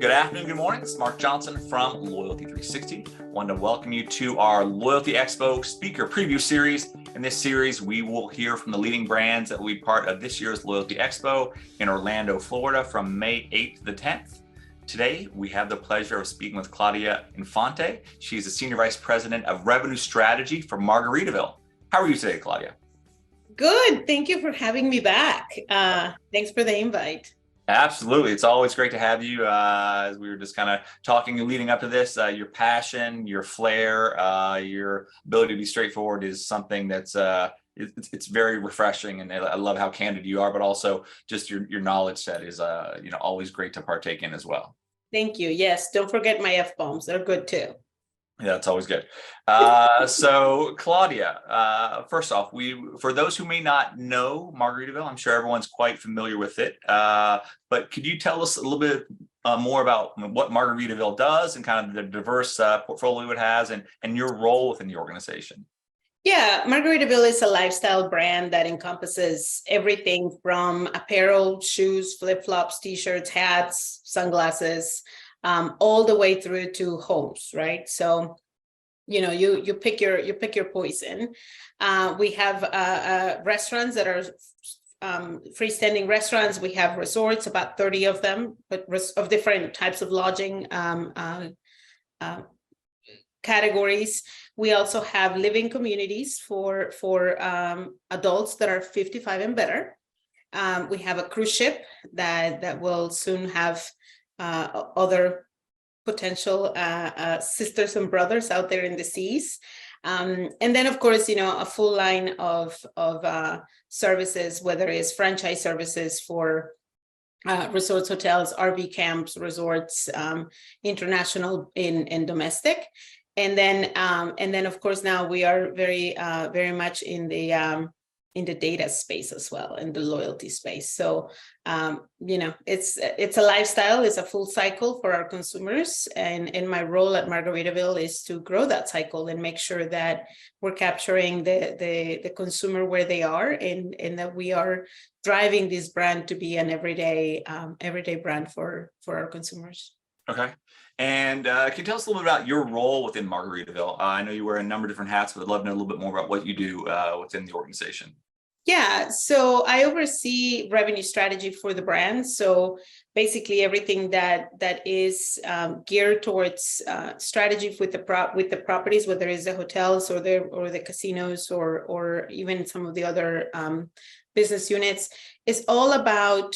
Good afternoon, good morning. This is Mark Johnson from Loyalty 360. I wanted to welcome you to our Loyalty Expo speaker preview series. In this series, we will hear from the leading brands that will be part of this year's Loyalty Expo in Orlando, Florida from May 8th to the 10th. Today, we have the pleasure of speaking with Claudia Infante. She's the Senior Vice President of Revenue Strategy for Margaritaville. How are you today, Claudia? Good. Thank you for having me back. Thanks for the invite. Absolutely. It's always great to have you. As we were just kind of talking leading up to this, your passion, your flair, your ability to be straightforward is something that's it's very refreshing. And I love how candid you are, but also just your knowledge set is always great to partake in as well. Thank you. Yes. Don't forget my F-bombs. They're good too. Yeah, it's always good. So Claudia, first off, for those who may not know Margaritaville, I'm sure everyone's quite familiar with it. But could you tell us a little bit more about what Margaritaville does and kind of the diverse portfolio it has and your role within the organization? Yeah, Margaritaville is a lifestyle brand that encompasses everything from apparel, shoes, flip-flops, t-shirts, hats, sunglasses, all the way through to homes, right? So, you pick your poison. We have restaurants that are freestanding restaurants. We have resorts, about 30 of them, but of different types of lodging categories. We also have living communities for adults that are 55 and better. We have a cruise ship that will soon have other potential sisters and brothers out there in the seas. And then, of course, a full line of services, whether it's franchise services for resorts, hotels, RV camps, resorts, international and domestic. And then, of course, now we are very much in the data space as well, in the loyalty space. So, it's a lifestyle, it's a full cycle for our consumers. And my role at Margaritaville is to grow that cycle and make sure that we're capturing the consumer where they are and that we are driving this brand to be an everyday brand for our consumers. Okay. And can you tell us a little bit about your role within Margaritaville? I know you wear a number of different hats, but I'd love to know a little bit more about what you do within the organization. Yeah, so I oversee revenue strategy for the brand. So basically everything that is geared towards strategy with the properties, whether it's the hotels or the casinos or even some of the other business units, is all about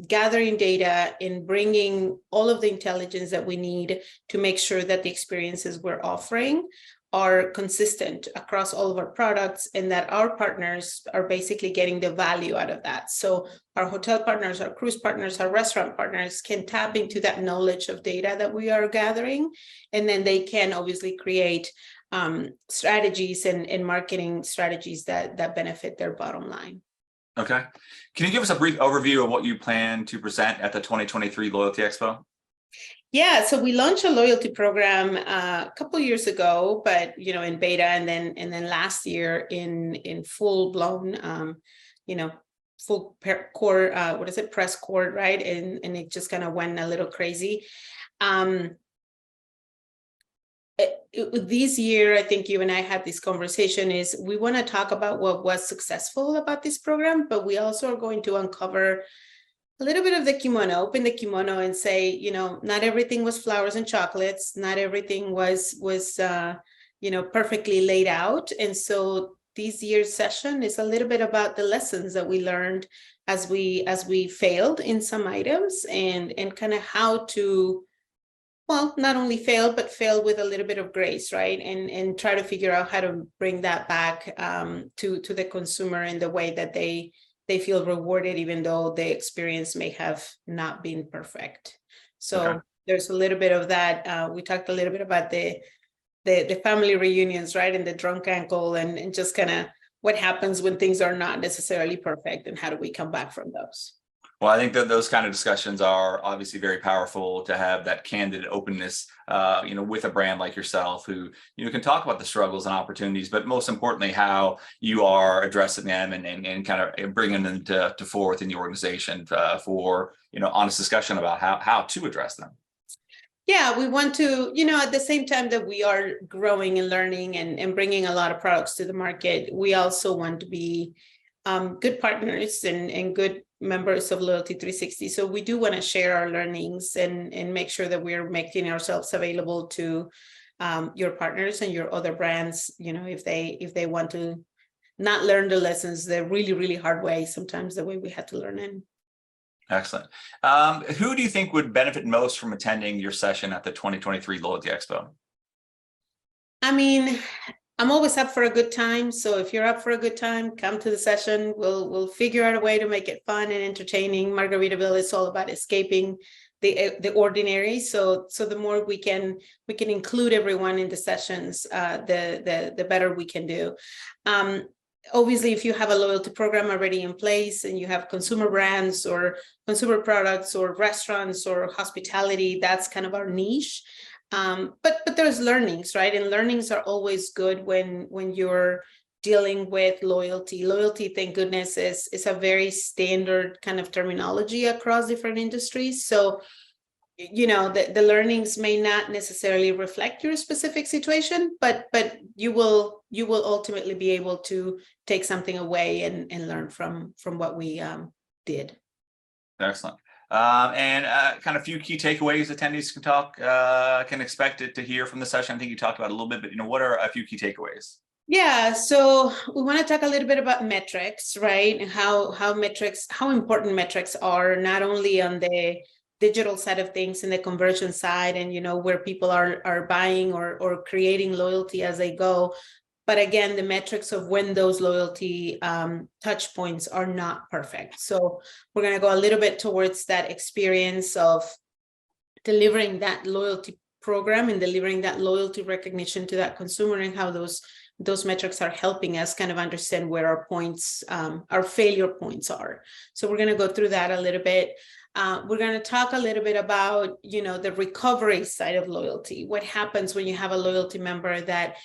gathering data and bringing all of the intelligence that we need to make sure that the experiences we're offering are consistent across all of our products and that our partners are basically getting the value out of that. So our hotel partners, our cruise partners, our restaurant partners can tap into that knowledge of data that we are gathering, and then they can obviously create strategies and marketing strategies that benefit their bottom line. Okay. Can you give us a brief overview of what you plan to present at the 2023 Loyalty Expo? Yeah, so we launched a loyalty program a couple years ago, but in beta, and then last year in full blown, full core, press core, right? And it just kind of went a little crazy. This year, I think you and I had this conversation, is we want to talk about what was successful about this program, but we also are going to uncover a little bit of the kimono, open the kimono and say, not everything was flowers and chocolates. Not everything was perfectly laid out. And so this year's session is a little bit about the lessons that we learned as we failed in some items and kind of how to, well, not only fail, but fail with a little bit of grace, right? And try to figure out how to bring that back to the consumer in the way that they feel rewarded, even though the experience may have not been perfect. So okay. There's a little bit of that. We talked a little bit about the family reunions, right? And the drunk uncle and just kind of what happens when things are not necessarily perfect and how do we come back from those. Well, I think that those kind of discussions are obviously very powerful to have that candid openness, with a brand like yourself who, can talk about the struggles and opportunities, but most importantly, how you are addressing them and kind of bringing them to forward within the organization for, honest discussion about how to address them. Yeah, we want to, at the same time that we are growing and learning and bringing a lot of products to the market, we also want to be good partners and good members of Loyalty 360. So we do want to share our learnings and make sure that we're making ourselves available to your partners and your other brands, if they want to not learn the lessons the really, really hard way, sometimes the way we had to learn it. Excellent. Who do you think would benefit most from attending your session at the 2023 Loyalty Expo? I mean, I'm always up for a good time. So if you're up for a good time, come to the session. We'll figure out a way to make it fun and entertaining. Margaritaville is all about escaping the ordinary. So the more we can include everyone in the sessions, the better we can do. Obviously, if you have a loyalty program already in place and you have consumer brands or consumer products or restaurants or hospitality, that's kind of our niche. But there's learnings, right? And learnings are always good when you're dealing with loyalty. Loyalty, thank goodness, is a very standard kind of terminology across different industries. So, the learnings may not necessarily reflect your specific situation, but you will ultimately be able to take something away and learn from what we did. Excellent. And kind of few key takeaways attendees can expect it to hear from the session. I think you talked about a little bit, but what are a few key takeaways? Yeah, so we want to talk a little bit about metrics, right? And how important metrics are, not only on the digital side of things and the conversion side and where people are buying or creating loyalty as they go, but again, the metrics of when those loyalty touch points are not perfect. So we're going to go a little bit towards that experience of delivering that loyalty program and delivering that loyalty recognition to that consumer, and how those metrics are helping us kind of understand where our points, our failure points are. So we're going to go through that a little bit. We're going to talk a little bit about, the recovery side of loyalty. What happens when you have a loyalty member that,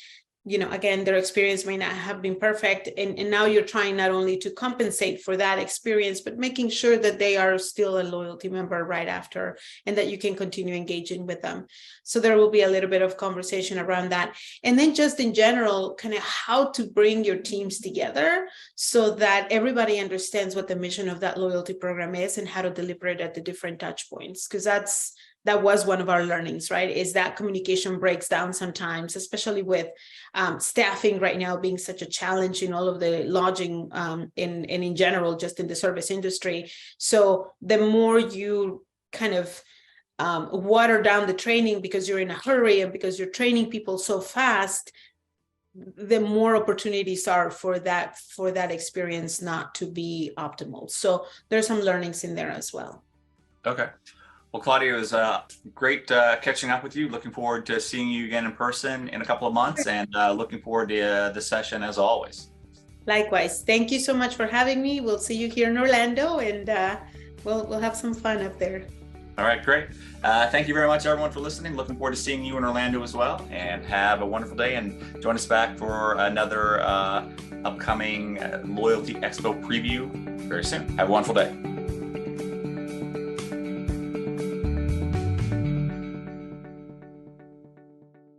again, their experience may not have been perfect. And now you're trying not only to compensate for that experience, but making sure that they are still a loyalty member right after, and that you can continue engaging with them. So there will be a little bit of conversation around that. And then just in general, kind of how to bring your teams together so that everybody understands what the mission of that loyalty program is and how to deliver it at the different touch points. Because that was one of our learnings, right? Is that communication breaks down sometimes, especially with staffing right now being such a challenge in all of the lodging and in general, just in the service industry. So the more you kind of water down the training because you're in a hurry and because you're training people so fast, the more opportunities are for that experience not to be optimal. So there's some learnings in there as well. Okay. Well, Claudia, it was great catching up with you. Looking forward to seeing you again in person in a couple of months, and looking forward to the session as always. Likewise. Thank you so much for having me. We'll see you here in Orlando, and we'll have some fun up there. All right, great. Thank you very much, everyone, for listening. Looking forward to seeing you in Orlando as well, and have a wonderful day, and join us back for another upcoming Loyalty Expo preview very soon. Have a wonderful day.